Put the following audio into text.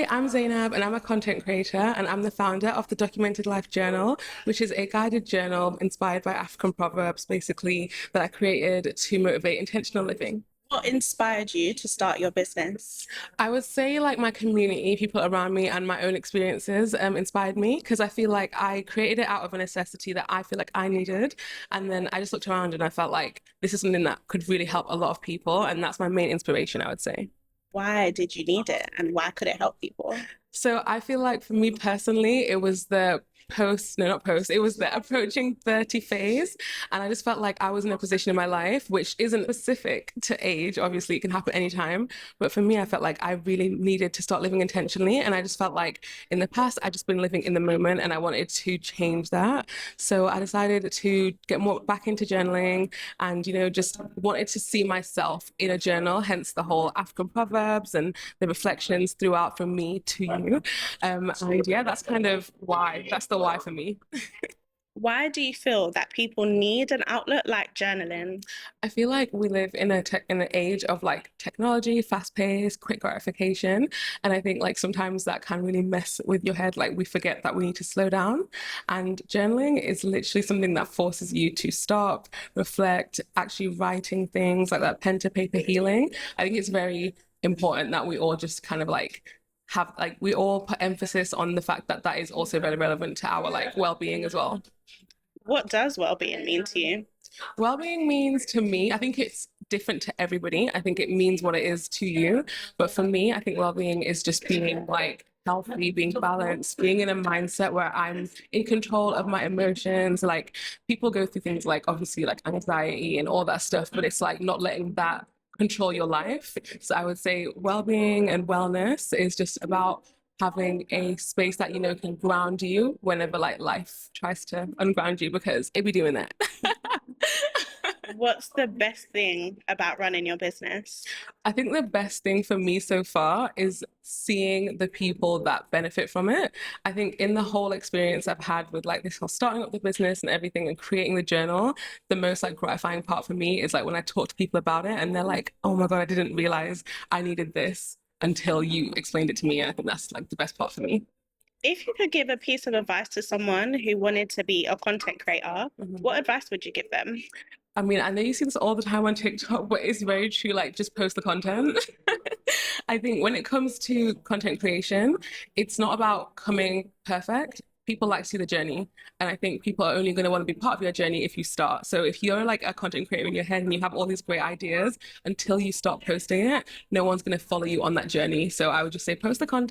Hi, I'm Zainab and I'm a content creator and I'm the founder of the Documented Life Journal, which is a guided journal inspired by African proverbs, basically, that I created to motivate intentional living. What inspired you to start your business? I would say like my community, people around me and my own experiences inspired me because I feel like I created it out of a necessity that I feel like I needed. And then I just looked around and I felt like this is something that could really help a lot of people. And that's my main inspiration, I would say. Why did you need it and why could it help people? So I feel like for me personally, it was the no, not post, it was the approaching 30 phase. And I just felt like I was in a position in my life which isn't specific to age. Obviously, it can happen anytime. But for me, I felt like I really needed to start living intentionally. And I just felt like in the past, I'd just been living in the moment and I wanted to change that. So I decided to get more back into journaling and, just wanted to see myself in a journal, hence the whole African proverbs and the reflections throughout from me to you. And yeah, that's kind of why. That's the why for me. Why do you feel that people need an outlet like journaling? I feel like we live in in an age of like technology, fast paced, quick gratification, and I think like sometimes that can really mess with your head. Like we forget that we need to slow down, and journaling is literally something that forces you to stop, reflect, actually writing things like that pen to paper healing. I think it's very important that we all just kind of like have like we all put emphasis on the fact that that is also very relevant to our like well-being as well. What does well-being mean to you? Well-being means to me, I think it's different to everybody. I think it means what it is to you. But for me, I think well-being is just being like healthy, being balanced, being in a mindset where I'm in control of my emotions. Like people go through things like obviously like anxiety and all that stuff, but it's like not letting that control your life. So I would say well-being and wellness is just about having a space that you know can ground you whenever like life tries to unground you because it be doing that. What's the best thing about running your business? I think the best thing for me so far is seeing the people that benefit from it. I think in the whole experience I've had with like this whole starting up the business and everything and creating the journal, the most like gratifying part for me is like when I talk to people about it and they're like, oh my God, I didn't realize I needed this until you explained it to me. And I think that's like the best part for me. If you could give a piece of advice to someone who wanted to be a content creator, Mhm. what advice would you give them? I mean, I know you see this all the time on TikTok, but it's very true. Like, just post the content. I think when it comes to content creation, it's not about coming perfect. People like to see the journey. And I think people are only going to want to be part of your journey if you start. So if you're like a content creator in your head and you have all these great ideas, until you start posting it, no one's going to follow you on that journey. So I would just say post the content.